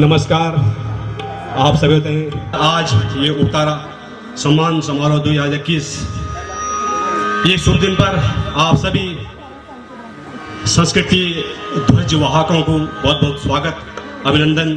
नमस्कार आप सभी होते हैं। आज ये उतारा सम्मान समारोह 2021 ये शुभ दिन पर आप सभी संस्कृति ध्वज वाहकों को बहुत बहुत स्वागत अभिनंदन।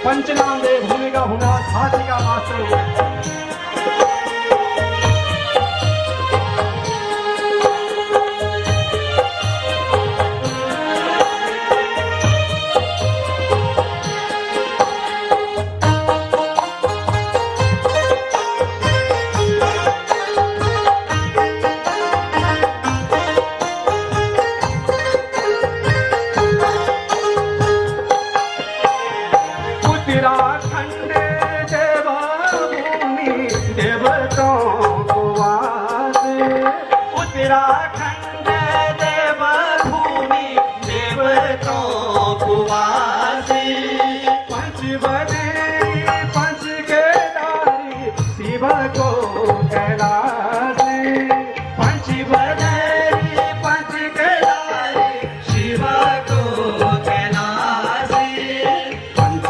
पंचनाम दे भूमिका भूना हाथी का मास्टर उत्तराखंड देवभूमि देवताओं को वासी पंच बने पंच केदारी शिव को कैलासी पंच बने पंच केदारी शिव को कैलासी पंच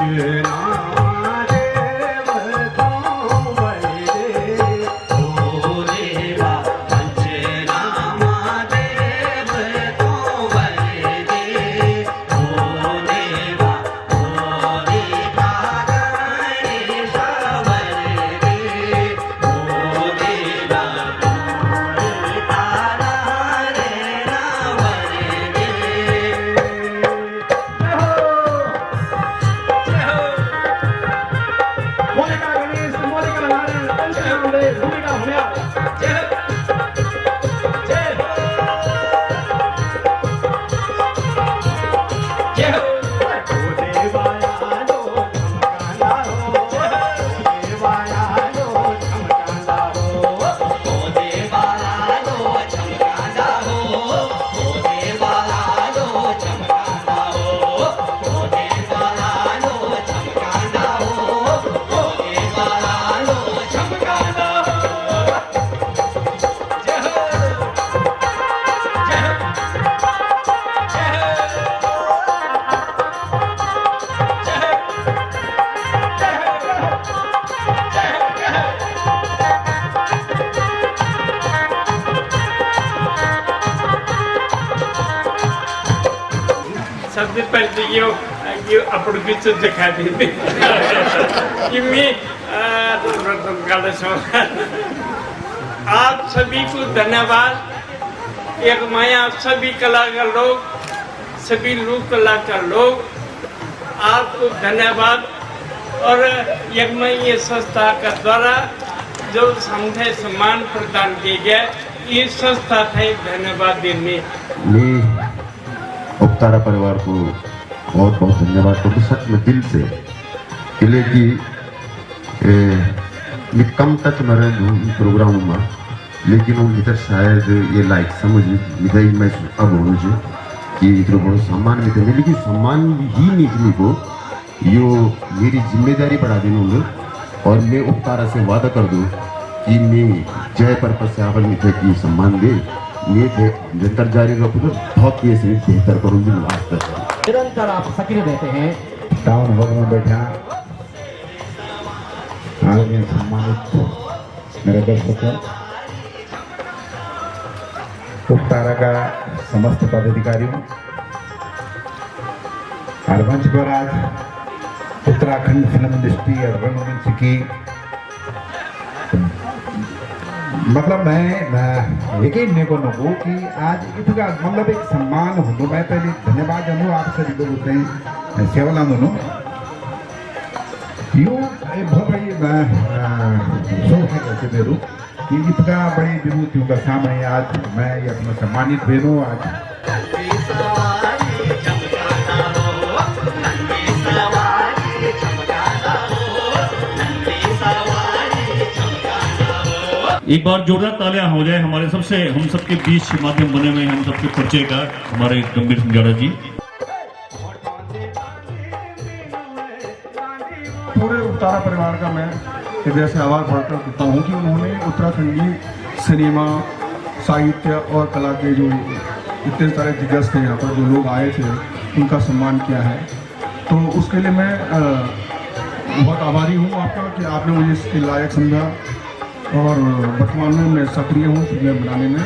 सबसे पहले ये अपडुकीच दिखा देते कि मैं आप सभी को धन्यवाद। एक माया सभी कलाकार लोग सभी लोक कलाकार लोग आपको धन्यवाद। और एक में ये संस्था का द्वारा जो समझे सम्मान प्रदान किए गए ये संस्था है धन्यवाद देने उपतारा परिवार को बहुत बहुत धन्यवाद क्योंकि सच में दिल से इसलिए कि मैं कम टच में रहूँ प्रोग्राम में लेकिन वो इधर शायद ये लाइक समझ मिठाई मैं अब होना चाहिए कि इधर बहुत सम्मान में थे लेकिन सम्मान ही निकली को यो मेरी जिम्मेदारी बढ़ा देना होंगे। और मैं उपतारा से वादा कर दूँ कि मैं जय पर्पज से आवल मिठे की सम्मान दे ये थे निरंतर जारी रखूंगा बहुत ही ऐसे बेहतर करूंगी। निरंतर आप सक्रिय रहते हैं। टाउन हॉल में बैठा आदरणीय सम्मानित मेरे दर्शकों उपतारा का समस्त पदाधिकारियों और मंच पर आज उत्तराखंड फिल्म इंडस्ट्री और रंगमंच की मतलब मैं यकीन नहीं को नको कि आज इतना मतलब एक सम्मान हो मैं पहले धन्यवाद जानू आप सभी लोग होते हैं सेवला दोनों यूँ बहुत बड़ी सोच है कैसे मेरू कि इतना बड़ी विभूतियों का सामने आज मैं ये अपना सम्मानित बेनू आज एक बार जोरदार तालियां हो जाए हमारे सबसे हम सबके बीच माध्यम बने हुए हम सबके परिचय का हमारे गंभीर सिंह जाड़ा जी। पूरे उत्तारा परिवार का मैं हृदय से आभार प्रकट करता हूँ कि उन्होंने उत्तराखंडी सिनेमा साहित्य और कला के जो इतने सारे दिग्गज थे यहाँ पर जो लोग आए थे उनका सम्मान किया है। तो उसके लिए मैं बहुत आभारी हूँ आपका कि आपने मुझे इसके लायक समझा और वर्तमान में मैं सक्रिय हूँ फिल्में बनाने में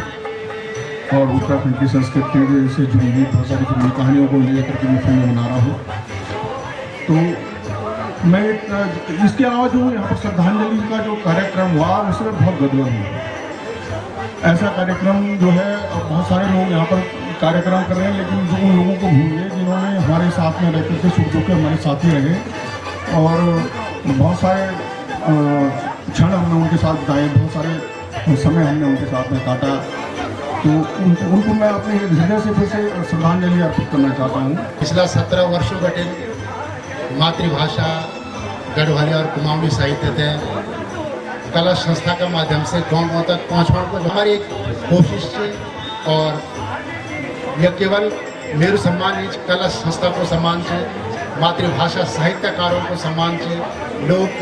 और उत्तराखंड की संस्कृति से जुड़ी हुई बहुत सारी फिल्मी कहानियों को लेकर के मैं फिल्में बना रहा हूँ। तो मैं इसके अलावा जो यहाँ पर श्रद्धांजलि का जो कार्यक्रम हुआ उसमें बहुत गदगद हूँ। ऐसा कार्यक्रम जो है बहुत सारे लोग यहाँ पर कार्यक्रम कर रहे हैं लेकिन जो उन लोगों को भूल गए जिन्होंने हमारे साथ में रहकर के सुख दुख के हमारे साथी रहे और बहुत सारे क्षण हमने उनके साथ बिताए, बहुत सारे समय हमने उनके साथ में काटा। तो उनको मैं अपने हृदय से फिर से श्रद्धांजलि अर्पित करना चाहता हूँ। पिछला 17 वर्षों बटे मातृभाषा गढ़वाली और कुमाऊनी साहित्य थे कला संस्था के माध्यम से गाँव तक पहुँचने को हमारी एक कोशिश है और यह केवल मेरु सम्मान नहीं कला संस्था को सम्मान है, मातृभाषा साहित्यकारों को सम्मान है, लोक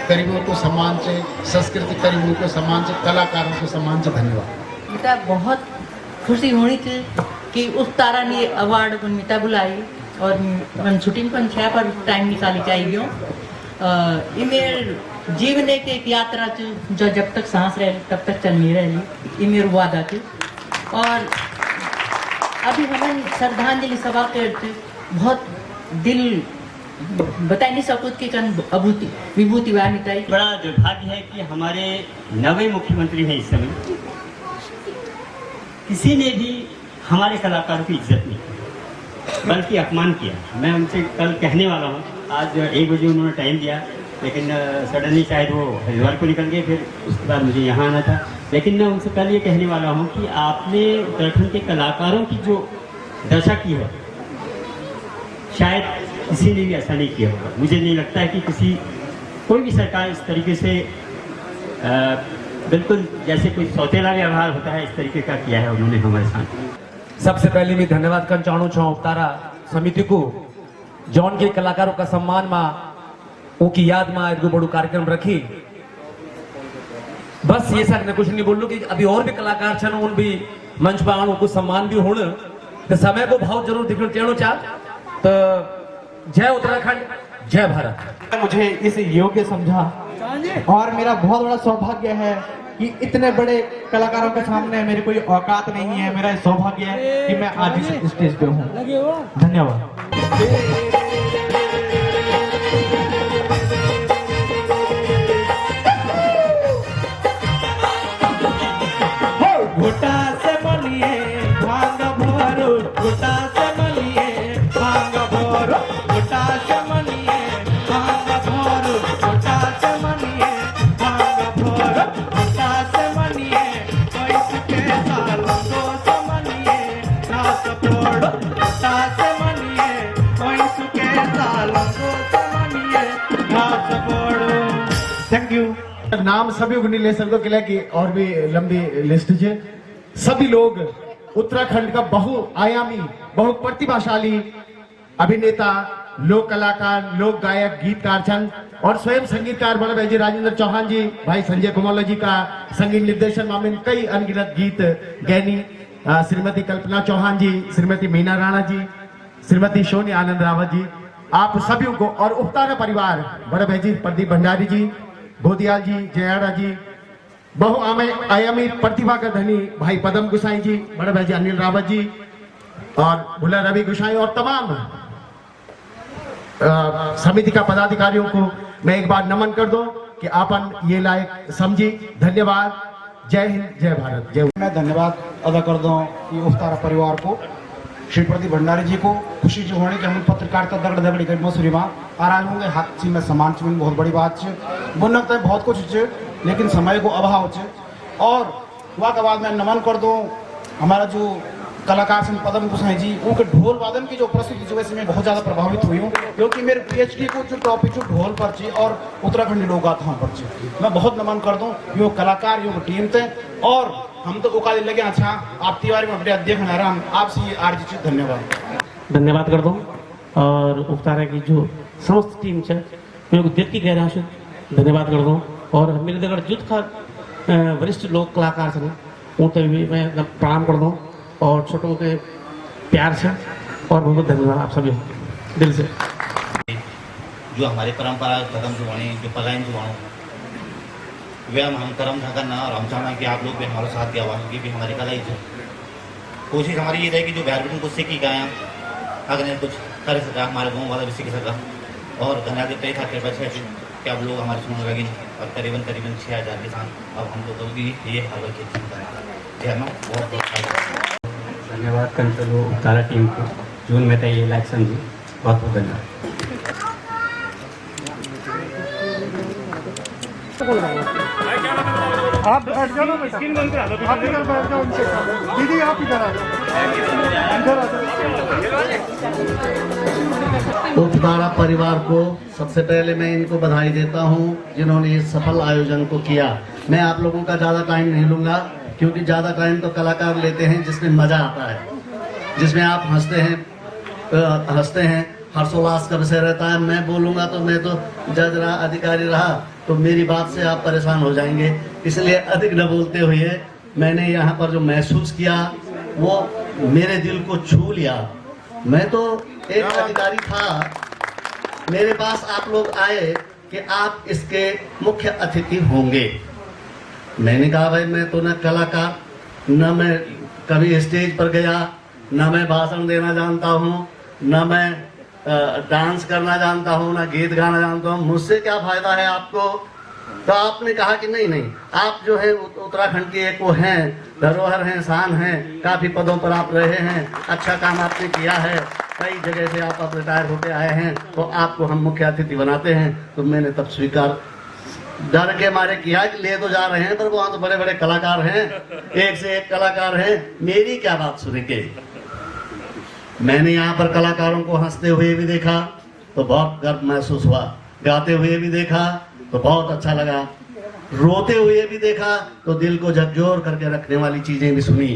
करीबों को सम्मान है, संस्कृति करीबों को सम्मान है, कलाकारों को सम्मान है। धन्यवाद। मिता बहुत खुशी होनी थी कि उस तारा ने अवार्ड मिता बुलाई और मन शूटिंग पर छः पर टाइम निकाली चाहिए। इमेर जीवन एक यात्रा थी जो जब तक सांस रहे तब तक चलनी रही इमेर वादा थी और अभी हमें श्रद्धांजलि सभा करते बहुत दिल बता नहीं सकूँ कि अभूति विभूति वामिता बड़ा दुर्भाग्य है कि हमारे नवे मुख्यमंत्री हैं इस समय किसी ने भी हमारे कलाकारों की इज्जत नहीं की बल्कि अपमान किया। मैं उनसे कल कहने वाला हूँ, आज 1 बजे उन्होंने टाइम दिया लेकिन सडनली शायद वो हरिद्वार को निकल गए, फिर उसके बाद मुझे यहाँ आना था। लेकिन मैं उनसे कल ये कहने वाला हूँ कि आपने उत्तराखंड के कलाकारों की जो दशा की है शायद किसी ने भी ऐसा नहीं किया होगा। मुझे नहीं लगता है कि कोई भी सरकार इस तरीके से बिल्कुल जैसे कोई सौतेला व्यवहार होता है इस तरीके का किया है उन्होंने हमारे साथ। सबसे पहले मैं धन्यवाद करना चाहूँ छो तारा समिति को जौन के कलाकारों का सम्मान में उनकी याद में एक बड़ो कार्यक्रम रखी। बस ये सर ने कुछ नहीं बोलूं कि अभी और भी कलाकार छन उन भी मंच पर आने को सम्मान भी होने तो समय को भाव जरूर दिखना चाहिए चाह। तो जय उत्तराखंड जय भारत। मुझे इस योग्य समझा और मेरा बहुत बड़ा सौभाग्य है कि इतने बड़े कलाकारों के सामने मेरी कोई औकात नहीं है। मेरा सौभाग्य है कि मैं आज इस स्टेज पे हूँ। धन्यवाद। घुटा से मलिए भांग भरो, घुटा से मलिए भांग भरो, घुटा से मलिए भांग भरो, घुटा से मलिए भांग भरो, घुटा से मलिए पैस के साल दो से मलिए रात पड़ो, घुटा से मलिए पैस के साल दो से मलिए रात पड़ो। Thank you. नाम सभी को नहीं ले सकते किले की और भी लंबी लिस्ट है। सभी लोग उत्तराखंड का बहुआयामी बहु प्रतिभाशाली अभिनेता लोक कलाकार लोक गायक गीतकार छन और स्वयं संगीतकार बड़े भाई जी राजेंद्र चौहान जी भाई संजय कुमार जी का संगीत निर्देशन मामले कई अनगिनत गीत गैनी श्रीमती कल्पना चौहान जी श्रीमती मीना राणा जी श्रीमती सोनी आनंद रावत जी आप सभी को और उपतारा परिवार बड़े भाई जी प्रदीप भंडारी जी गोदियाल जी जयाड़ा जी बहुआयामी प्रतिभा का धनी भाई पदम गुसाई जी बड़े भाई जी अनिल रावत जी और भुला रवि गुसाई और तमाम समिति का पदाधिकारियों को मैं एक बार नमन कर दूं कि आपन ये लायक समझी। धन्यवाद। जय हिंद जय भारत जय। मैं धन्यवाद अदा कर दूं कि उपतारा परिवार को श्री प्रदीप भंडारी जी को खुशी जो होने के हम पत्रकारिता दगड़ दगड़ी कर मसूरी में आराम होंगे हाथ में सम्मान चुन बहुत बड़ी बात है। बोल लगता है बहुत कुछ है लेकिन समय को अभाव है और वह के बाद मैं नमन कर दूं हमारा जो कलाकार सिंह पदम गोसाई जी उनके ढोल वादन की जो प्रस्तुति की वजह से मैं बहुत ज़्यादा प्रभावित हुई हूँ, क्योंकि मेरे PhD को जो टॉपिक जो ढोल पर ची और उत्तराखंडी लोक गाथाओं पर ची, मैं बहुत नमन कर दूँ यो कलाकार यो टीम थे। और हम तो उकाली लगे अच्छा आप तिवारी में बढ़िया देखना राम आपसे आरजी धन्यवाद कर दूँ और उपतारा की जो समस्त टीम है मेरे को दिल की गहरा से धन्यवाद कर दूँ। और मेरे दगड़ जुट का वरिष्ठ लोक कलाकार थे उनसे भी मैं प्रणाम कर दूँ और छोटों के प्यार से और बहुत धन्यवाद आप सभी दिल से। जो हमारी परंपरा खत्म जो होने जो पलायन जो होने वे हम कर्म था करना और हम चाहना कि आप लोग भी हमारे साथ दिया हुआ क्योंकि भी हमारी कला ही है। कोशिश हमारी ये रही कि जो बैडमिंटन को सीखी गए अगर कुछ कर सका हमारे गाँव वाला भी सीख सका और धन्यवाद तय था कृपया छः कि आप लोग हमारे सुनने लगे और करीबन 6000 किसान अब हम लोगों की ये हवा की बहुत बहुत धन्यवाद कंट्रोल उपतारा टीम को जून में तय इलेक्शन जी बहुत बहुत धन्यवाद। आप बैठ जाओ ना बेटा, आप इधर बैठ जाओ उनसे दीदी आप इधर आ जाओ। उपतारा परिवार को सबसे पहले मैं इनको बधाई देता हूं जिन्होंने इस सफल आयोजन को किया। मैं आप लोगों का ज़्यादा टाइम नहीं लूँगा क्योंकि ज़्यादा टाइम तो कलाकार लेते हैं जिसमें मज़ा आता है, जिसमें आप हंसते हैं हर्षोल्लास का विषय रहता है। मैं बोलूँगा तो मैं तो जज रहा अधिकारी रहा तो मेरी बात से आप परेशान हो जाएंगे, इसलिए अधिक न बोलते हुए मैंने यहाँ पर जो महसूस किया वो मेरे दिल को छू लिया। मैं तो एक अधिकारी था, मेरे पास आप लोग आए कि आप इसके मुख्य अतिथि होंगे। मैंने कहा भाई मैं तो न कलाकार, न मैं कभी स्टेज पर गया, न मैं भाषण देना जानता हूँ, न मैं डांस करना जानता हूँ, ना गीत गाना जानता हूँ, मुझसे क्या फायदा है आपको। तो आपने कहा कि नहीं आप जो है उत्तराखंड के एक वो हैं, धरोहर हैं, शान हैं, काफ़ी पदों पर आप रहे हैं, अच्छा काम आपने किया है, कई जगह से आप अब रिटायर होकर आए हैं, तो आपको हम मुख्य अतिथि बनाते हैं। तो मैंने तब स्वीकार डर के मारे किया कि ले तो जा रहे हैं पर वहाँ तो बड़े बड़े कलाकार हैं, एक से एक कलाकार हैं, मेरी क्या बात सुनेंगे। मैंने यहाँ पर कलाकारों को हंसते हुए भी देखा तो बहुत गर्व महसूस हुआ, गाते हुए भी देखा तो बहुत अच्छा लगा, रोते हुए भी देखा तो दिल को झकझोर करके रखने वाली चीजें भी सुनी।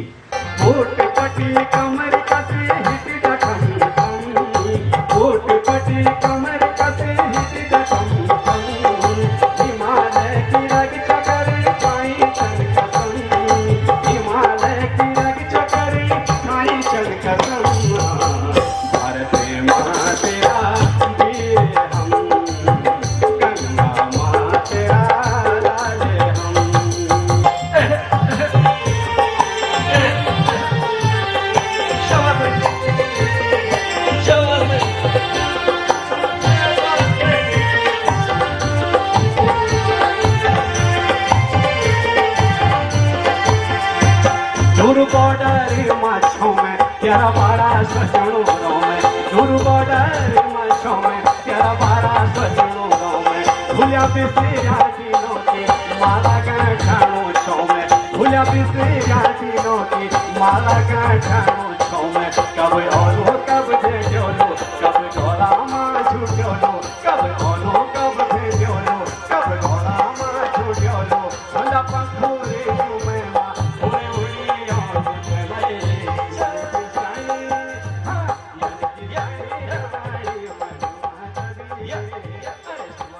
तेरा बारा सजनों गाँव में दूर बॉर्डर मशों में तेरा बारा सजनों गाँव में भूलिया बिसरिया दिनों की माला गाँठों छो में भूलिया बिसरिया दिनों की माला गाँठों छो में कब ओलो कब दे जोलो कब डोला माँ झूठोलो कब ओलो कब दे जोलो कब डोला माँ झूठोलो संदा पंखोरे जुमेला उड़े उड़ियों जुमेले Yeah.